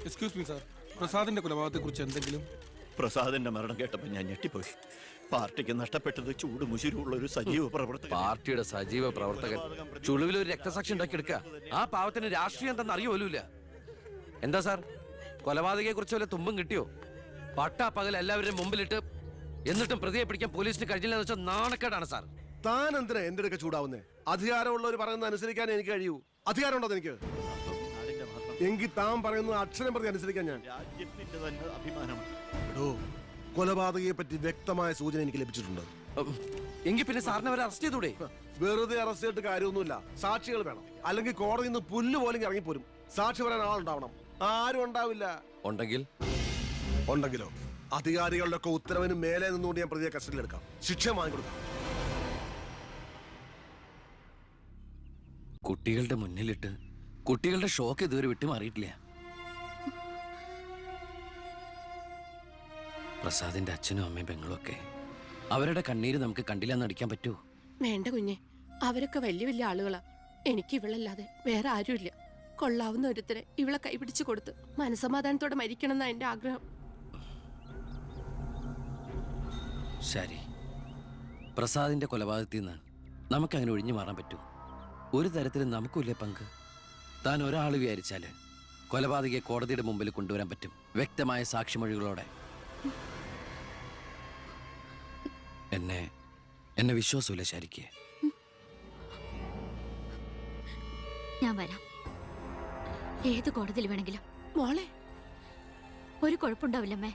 Excuse me sir, പ്രസാദിന്റെ കൊലപാതകത്തെ കുറിച്ച് എന്തെങ്കിലും? പ്രസാദിന്റെ മരണം കേട്ടപ്പോൾ ഞാൻ ഞെട്ടിപ്പോയി. പാർട്ടിക്ക് നഷ്ടപ്പെട്ടത് ചൂട് മുശിരുള്ള ഒരു സജീവ പ്രവർത്തകൻ. പാർട്ടിയുടെ സജീവ പ്രവർത്തകൻ ചുളുവിൽ ഒരു രക്തസാക്ഷി ഉണ്ടാക്കിയെടുക്കുക. ആ പാവത്തിന് രാഷ്ട്രീയം എന്താണെന്ന് അറിയുമല്ല. എന്താ സാർ, കൊലപാതകയെ കുറിച്ച് വല്ല തുമ്പും കിട്ടിയോ? പട്ടാ പകൽ എല്ലാവരുടെയും മുമ്പിലിട്ട് എന്നിട്ടും പ്രതിയെ പിടിക്കാൻ പോലീസിന് കഴിഞ്ഞില്ലെന്ന് വെച്ചാൽ നാണക്കേടാണ് സാർ. താൻ എന്തിനാ എന്റെ അടുക്ക ചൂടാവുന്നേ? അധികാരമുള്ളവർ പറയുന്നത് അനുസരിക്കാൻ എനിക്ക് കഴിയൂ. അധികാരമുണ്ടോ എനിക്ക്? എങ്കിൽ താൻ പറയുന്നത് അക്ഷരം പ്രതി അനുസരിക്കാൻ ഞാൻ. രാജ്യത്തിന്റെ തന്നെ അഭിമാനമാണ്. എടോ, കൊലപാതകയെ പറ്റി വ്യക്തമായ സൂചന എനിക്ക് ലഭിച്ചിട്ടുണ്ട്. എങ്കിൽ പിന്നെ സാറിനെ അവരെ അറസ്റ്റ് ചെയ്തൂടെ? വെറുതെ അറസ്റ്റ് ചെയ്തിട്ട് കാര്യമൊന്നുമില്ല. സാക്ഷികൾ വേണം. അല്ലെങ്കിൽ കോടതിയിൽ നിന്ന് പുല്ല് പോലും ഇറങ്ങിപ്പോരും. സാക്ഷി പറയാൻ ആളുണ്ടാവണം. ആരും ഉണ്ടാവില്ല. ഉണ്ടെങ്കിലോ അധികാരികളുടെ ഒക്കെ ഉത്തരവിന് മേലെ നിന്നുകൊണ്ട് ഞാൻ പ്രതിയെ കസ്റ്റഡിയിൽ എടുക്കാം. ശിക്ഷ വാങ്ങിക്കൊടുക്കാം. കുട്ടികളുടെ മുന്നിലിട്ട് കുട്ടികളുടെ ഷോക്ക് ഇതുവരെ വിട്ടുമാറിയിട്ടില്ല. പ്രസാദിന്റെ അച്ഛനും അമ്മയും പെങ്ങളും ഒക്കെ അവരുടെ കണ്ണീര് നമുക്ക് കണ്ടില്ലെന്ന് അടിക്കാൻ പറ്റുമോ? വേണ്ട കുഞ്ഞെ, അവരൊക്കെ വലിയ വലിയ ആളുകളാ. എനിക്ക് ഇവളല്ലാതെ വേറെ ആരുമില്ല. കൊള്ളാവുന്ന ഒരുത്തരെ ഇവളെ കൈപിടിച്ചു കൊടുത്ത് മനസമാധാനത്തോടെ മരിക്കണം എന്നാ എന്റെ ആഗ്രഹം. ശരി, പ്രസാദിന്റെ കൊലപാതകത്തിൽ നിന്ന് നമുക്കങ്ങനെ ഒഴിഞ്ഞു മാറാൻ പറ്റൂ? ഒരു തരത്തിലും നമുക്കില്ലേ പങ്ക്? താൻ ഒരാൾ വിചാരിച്ചാല് കൊലപാതകയെ കോടതിയുടെ മുമ്പിൽ കൊണ്ടുവരാൻ പറ്റും, വ്യക്തമായ സാക്ഷിമൊഴികളോടെ. എന്നെ വിശ്വാസമില്ല ശരിക്ക്. ഞാൻ വരാം, ഏത് കോടതിയിൽ വേണമെങ്കിലും. മോളെ, ഒരു കുഴപ്പമുണ്ടാവില്ലമ്മേ.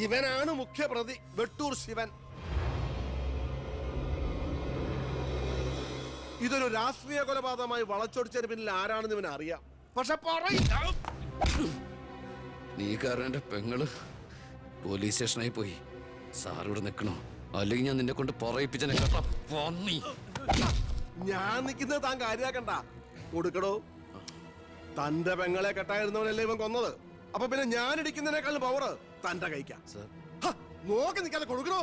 ഇവനാണ് മുഖ്യപ്രതി, വെട്ടൂർ ശിവൻ. ഇതൊരു രാഷ്ട്രീയ കൊലപാതകമായി വളച്ചൊടിച്ചതിന് പിന്നിൽ ആരാണെന്ന് ഇവന് അറിയാം. പക്ഷെ നീ കാരണം എന്റെ പെങ്ങള് പോലീസ് സ്റ്റേഷനായി പോയി. സാർ ഇവിടെ നിൽക്കണോ? അല്ലെങ്കിൽ ഞാൻ നിന്നെ കൊണ്ട് പറയിപ്പിച്ചെന്നെ കേട്ടോ. ഞാൻ നിൽക്കുന്നത് താൻ കാര്യാക്കണ്ട. കൊടുക്കടോ, തന്റെ പെങ്ങളെ കെട്ടായിരുന്നവനല്ലേ ഇവൻ കൊന്നത്. അപ്പൊ പിന്നെ ഞാൻ ഇടിക്കുന്നതിനേക്കാളും പവർ തന്റെ കഴിക്കാം. നോക്കി നിൽക്കാതെ കൊടുക്കണോ?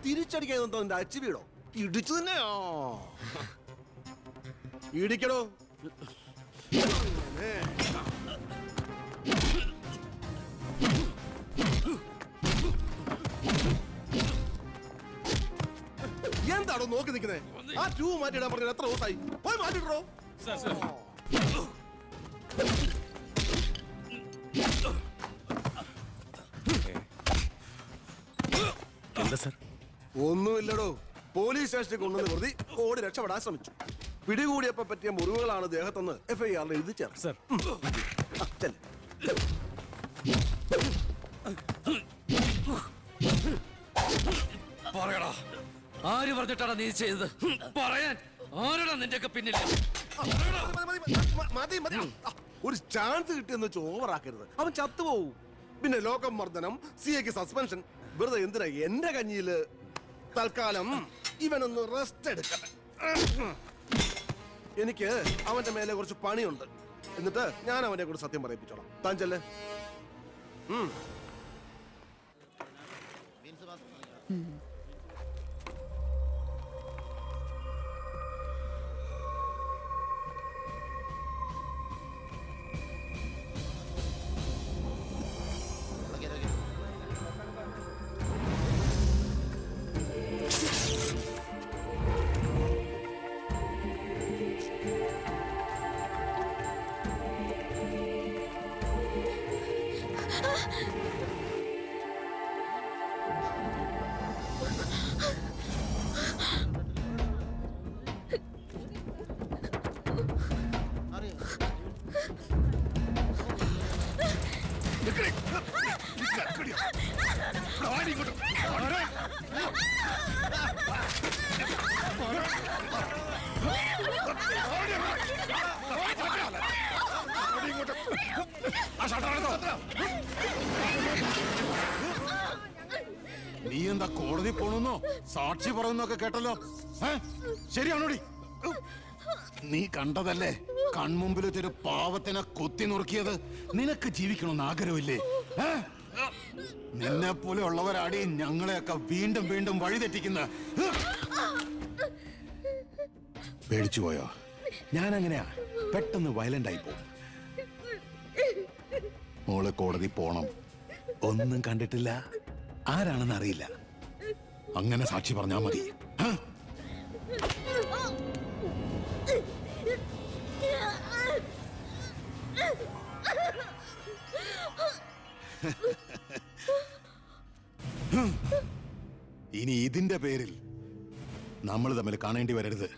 തിരിച്ചടിക്കാൻ എന്റെ അച്ചു വീടോ? ഇടിച്ചു തന്നെയോ? ഇടിക്കടോ. എന്താണോ നോക്കി നിൽക്കുന്നേ? ആ ട്യൂബ് മാറ്റിയിടാൻ പറഞ്ഞത് എത്ര ദിവസമായി? പോയി മാറ്റിട്ടോ. ഒന്നുമില്ലടോ, പോലീസ് സ്റ്റേഷനിൽ കൊണ്ടുവന്ന് പ്രതി ഓടി രക്ഷപ്പെടാൻ ശ്രമിച്ചു. പിടികൂടിയപ്പോ പറ്റിയ മുറിവുകളാണ് ദേഹത്തെന്ന് FIR എഴുതി ചേർത്ത്. പറയടാ, ആര് പറഞ്ഞിട്ടാണ് നീ ചെയ്തത്? പറയാൻ ആരാടാ നിന്റെയൊക്കെ പിന്നിൽ? ഒരു ചാൻസ് കിട്ടിയെന്ന് വെച്ച് ഓവറാക്കരുത്. അവൻ ചത്തുപോവും. പിന്നെ ലോകം മർദ്ദനം, CAക്ക് സസ്പെൻഷൻ. വെറുതെ എന്തിനാ എന്റെ കഞ്ഞിയില്? തൽക്കാലം ഇവനൊന്ന് റെസ്റ്റ് എടുക്കട്ടെ. എനിക്ക് അവന്റെ മേലെ കുറച്ച് പണിയുണ്ട്. എന്നിട്ട് ഞാൻ അവനെ കൂടെ സത്യം പറയിപ്പിച്ചോളാം. താൻ ചെല്ലേ. നീ എന്താ കോടതി പോണെന്നോ സാക്ഷി പറയുന്നൊക്കെ കേട്ടല്ലോ? ശരിയാണോടി? നീ കണ്ടതല്ലേ കൺമുമ്പിൽ വെച്ചൊരു പാവത്തിനെ കുത്തി നുറുക്കിയത്. നിനക്ക് ജീവിക്കണമെന്ന് ആഗ്രഹമില്ലേ? നിന്നെ പോലെ ഉള്ളവരാടി ഞങ്ങളെയൊക്കെ വീണ്ടും വീണ്ടും വഴിതെറ്റിക്കുന്ന. പേടിച്ചു പോയോ? ഞാൻ അങ്ങനെയാ, പെട്ടെന്ന് വയലന്റ് ആയി പോകും. മോള് കോടതി പോണം. ഒന്നും കണ്ടിട്ടില്ല, ആരാണെന്ന് അറിയില്ല. അങ്ങനെ സാക്ഷി പറഞ്ഞാ മതി. ഇനി ഇതിന്റെ പേരിൽ നമ്മൾ തമ്മിൽ കാണേണ്ടി വരരുത്.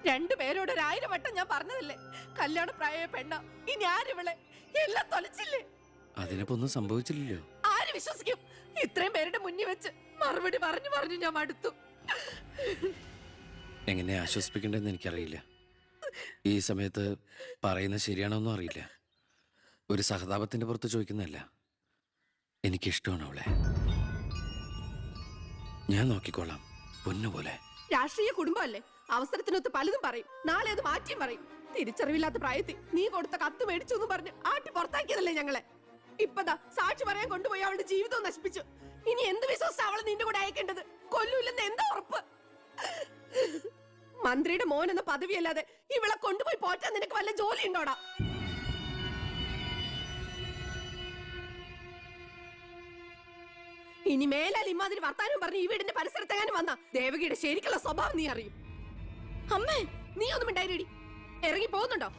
രണ്ടുപേരോട് 1000 വട്ടം ഞാൻ പറഞ്ഞതല്ലേ, കല്യാണ പ്രായ പെണ്ണ. ഇനി ആരിവളെ എല്ലാം തൊലച്ചില്ലേ? അതിനിപ്പോ ഒന്നും സംഭവിച്ചില്ലല്ലോ. ആര് വിശ്വസിക്കും? ഇത്രയും പേരുടെ മുന്നിൽ വെച്ച് മറുപടി പറഞ്ഞു പറഞ്ഞു ഞാൻ മടുത്തു. എങ്ങനെ ആശ്വസിപ്പിക്കണ്ടെന്ന് എനിക്കറിയില്ല. ഈ സമയത്ത് പറയുന്നത് ശരിയാണോന്നും അറിയില്ല. ഒരു സഹതാപത്തിന്റെ പുറത്ത് ചോദിക്കുന്നതല്ല. എനിക്കിഷ്ടമാണ് അവളെ. ഞാൻ നോക്കിക്കോളാം, പൊന്നുപോലെ. രാഷ്ട്രീയ കുടുംബമല്ലേ, അവസരത്തിനൊത്ത് പലതും പറയും. നാളെ അത് മാറ്റിയും പറയും. തിരിച്ചറിവില്ലാത്ത പ്രായത്തിൽ നീ കൊടുത്ത കത്ത് മേടിച്ചു എന്ന് പറഞ്ഞ് ആട്ടി പുറത്താക്കിയതല്ലേ ഞങ്ങളെ. ഇപ്പതാ സാക്ഷി പറയാൻ കൊണ്ടുപോയി അവളുടെ ജീവിതവും നശിപ്പിച്ചു. ഇനി എന്ത് വിശ്വസിച്ച അവളെ നിന്റെ കൂടെ അയക്കേണ്ടത്? കൊല്ലൂല്ലെന്ന് എന്താ ഉറപ്പ്? മന്ത്രിയുടെ മോൻ എന്ന പദവിയല്ലാതെ ഇവളെ കൊണ്ടുപോയി പോറ്റാൻ നിനക്ക് വല്ല ജോലി ഉണ്ടോടാ? ഇനി മേലാൽ ഇമാതിരി വർത്താനം പറഞ്ഞ് ഈ വീടിന്റെ പരിസരത്തെങ്ങാനും വന്ന ദേവകിയുടെ ശരിക്കുള്ള സ്വഭാവം നീ അറിയും. അമ്മേ, നീ ഒന്നും ഉണ്ടായിരടി. ഇറങ്ങി പോകുന്നുണ്ടോ?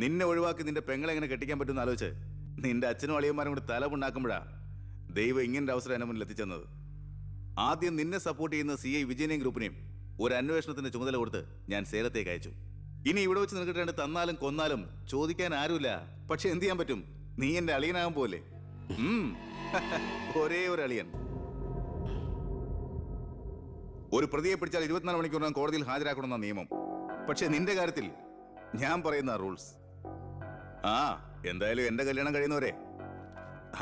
നിന്നെ ഒഴിവാക്കി നിന്റെ പെങ്ങളെ എങ്ങനെ കെട്ടിക്കാൻ പറ്റുമെന്ന് ആലോചിച്ച് നിന്റെ അച്ഛനും അളിയന്മാരും കൂടി തലമുണ്ടാക്കുമ്പോഴാ ദൈവം ഇങ്ങനൊരു അവസരം എന്നെ മുന്നിൽ എത്തിച്ചെന്നത്. ആദ്യം നിന്നെ സപ്പോർട്ട് ചെയ്യുന്ന CI വിജയനെയും ഗ്രൂപ്പിനെയും ഒരു അന്വേഷണത്തിന്റെ ചുമതല കൊടുത്ത് ഞാൻ സേലത്തേക്ക് അയച്ചു. ഇനി ഇവിടെ വെച്ച് നിൽക്കിട്ട് തന്നാലും കൊന്നാലും ചോദിക്കാൻ ആരുമില്ല. പക്ഷെ എന്ത് ചെയ്യാൻ പറ്റും? നീ എന്റെ അളിയനാകാൻ പോലെ. ഒരേ ഒരു അളിയൻ. ഒരു പ്രതിയെ പിടിച്ചാൽ 24 മണിക്കൂറിനകം കോടതിയിൽ ഹാജരാക്കണമെന്ന നിയമം. പക്ഷെ നിന്റെ കാര്യത്തിൽ ഞാൻ പറയുന്ന റൂൾസ്. ആ എന്തായാലും എന്റെ കല്യാണം കഴിയുന്നവരെ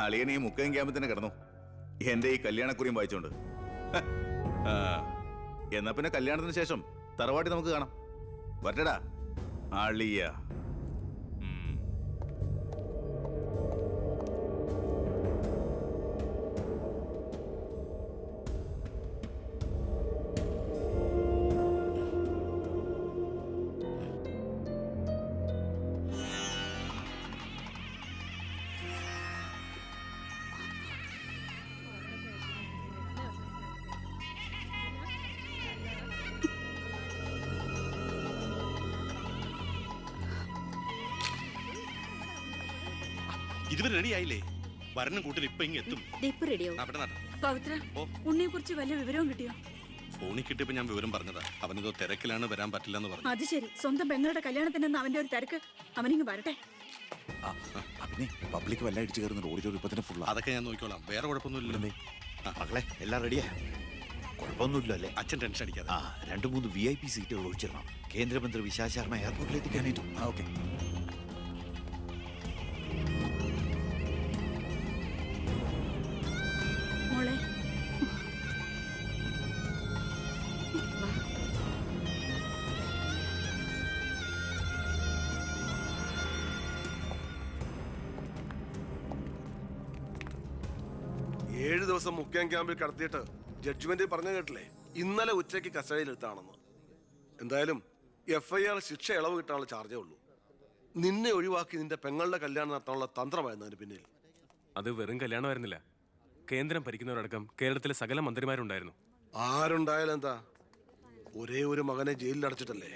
അളിയൻ ഈ മുക്കയും ക്യാമ്പിൽ തന്നെ കിടന്നു, എന്റെ ഈ കല്യാണക്കുറിയും വായിച്ചോണ്ട്. എന്നാ പിന്നെ കല്യാണത്തിന് ശേഷം തറവാട്ടി നമുക്ക് കാണാം. വരട്ടടാ അളിയ. ഇതുവരെ റെഡി ആയില്ലേ? വരനും കൂട്ടിൽ ഇപ്പൊ ഇങ്ങ് എത്തും. പവിത്ര, ഉണ്ണിയെ കുറിച്ച് വല്ല വിവരവും കിട്ടിയോ? ഫോണിൽ കിട്ടിയപ്പോ ഞാൻ വിവരം പറഞ്ഞതാ. അവനെന്തോ തിരക്കിലാണ്, വരാൻ പറ്റില്ലെന്ന് പറഞ്ഞു. അത് ശരി. സ്വന്തം പെങ്ങളുടെ കല്യാണത്തിനെന്ന് അവന്റെ ഒരു തിരക്ക്. അവനിങ്ങ് വരട്ടെ. പബ്ലിക് വല്ല അടിച്ചു കയറുന്ന ഓഡിറ്റോറിയം ഇപ്പൊ തന്നെ ഫുൾ. അതൊക്കെ ഞാൻ നോക്കിക്കോളാം, വേറെ കുഴപ്പമൊന്നുമില്ലല്ലേ. മകളെ എല്ലാം റെഡിയാ? കുഴപ്പമൊന്നുമില്ല അല്ലേ? അച്ഛൻ ടെൻഷൻ അടിക്കാതെ. 2-3 VIP സീറ്റുകൾ ഒഴിച്ചിടണം. കേന്ദ്രമന്ത്രി വിശാൽ ശർമ്മ എയർപോർട്ടിൽ എത്തിക്കാനായിട്ടു. ഓക്കെ. മോളെ, 7 ദിവസം മുഖ്യം ക്യാമ്പിൽ കടത്തിയിട്ട് ജഡ്ജ്മെന്റ് പറഞ്ഞു കേട്ടില്ലേ, ഇന്നലെ ഉച്ചയ്ക്ക് കസ്റ്റഡിയിലെടുത്താണെന്ന്. എന്തായാലും FIR ശിക്ഷ ഇളവ് കിട്ടാനുള്ള ചാർജേ ഉള്ളൂ. നിന്നെ ഒഴിവാക്കി നിന്റെ പെങ്ങളുടെ കല്യാണം നടത്താനുള്ള തന്ത്രമായിരുന്നു അതിന് പിന്നിൽ. അത് വെറും കല്യാണമായിരുന്നില്ല. കേന്ദ്രം ഭരിക്കുന്നവരടക്കം കേരളത്തിലെ സകല മന്ത്രിമാരുണ്ടായിരുന്നു. ആരുണ്ടായാലും എന്താ, ഒരേ ഒരു മകനെ ജയിലിൽ അടച്ചിട്ടല്ലേ.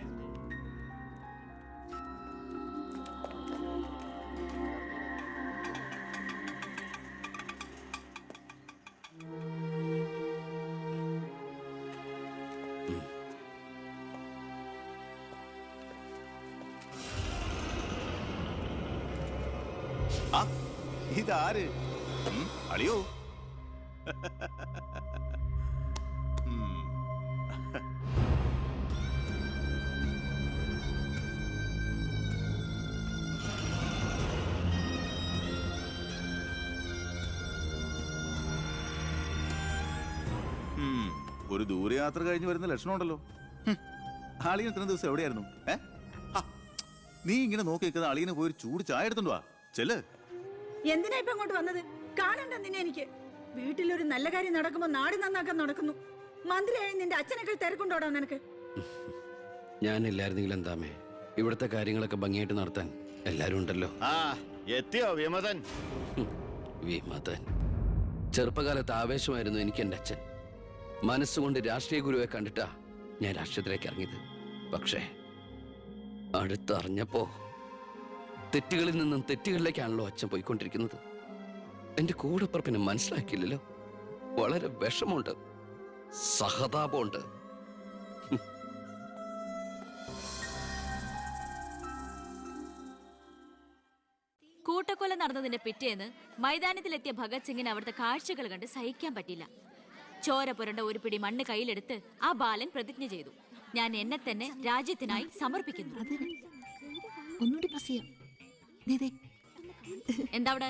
ഇതാര്? അളിയോ? ഒരു ദൂരയാത്ര കഴിഞ്ഞ് വരുന്ന ലക്ഷണമുണ്ടല്ലോ. അളിയൻ ഇത്ര ദിവസം എവിടെയായിരുന്നു? നീ ഇങ്ങനെ നോക്കി നിൽക്കുന്ന അളിയനെ പോയി ഒരു ചൂട് ചായ എടുത്തോണ്ട് വാ. ചെല്ല്. എന്തിനാ ഇപ്പൊ അങ്ങോട്ട് വന്നത്? കാണണ്ട നിന്നെ എനിക്ക്. വീട്ടിലൊരു നല്ല കാര്യം നടക്കുമ്പോ നാട് നന്നാക്കാൻ നടക്കുന്നു. മന്ത്രിയായി നിന്റെ അച്ഛനൊക്കെ തിരക്കുണ്ടോടാ നിനക്ക്? ഞാനില്ലായിരുന്നെങ്കിൽ എന്താമേ, ഇവിടുത്തെ കാര്യങ്ങളൊക്കെ ഭംഗിയായിട്ട് നടത്താൻ എല്ലാരും ഉണ്ടല്ലോ. എത്തിയോ വിമതൻ? വിമതൻ. ചെറുപ്പകാലത്ത് ആവേശമായിരുന്നു എനിക്ക് എൻ്റെ അച്ഛൻ. മനസ്സുകൊണ്ട് രാഷ്ട്രീയ ഗുരുവെ കണ്ടിട്ടാ ഞാൻ രാഷ്ട്രീയത്തിലേക്ക് ഇറങ്ങിയത്. പക്ഷേ അടുത്തറിഞ്ഞപ്പോ തെറ്റുകളിൽ നിന്നും തെറ്റുകളിലേക്കാണല്ലോ അച്ഛൻ പോയിക്കൊണ്ടിരിക്കുന്നത്. എന്റെ കൂടെപ്പുറപ്പിനെ മനസ്സിലാക്കിയില്ലല്ലോ. വളരെ വിഷമമുണ്ട്, സഹതാപമുണ്ട്. കൂട്ടക്കൊല നടന്നതിന്റെ പിറ്റേന്ന് മൈതാനത്തിലെത്തിയ ഭഗത് സിംഗിന് അവിടുത്തെ കാഴ്ചകൾ കണ്ട് സഹിക്കാൻ പറ്റില്ല. ചോര പുരണ്ട ഒരു പിടി മണ്ണ് കയ്യിലെടുത്ത് ആ ബാലൻ പ്രതിജ്ഞ ചെയ്തു, ഞാൻ എന്നെ തന്നെ രാജ്യത്തിനായി സമർപ്പിക്കുന്നു. എന്താ അവിടെ?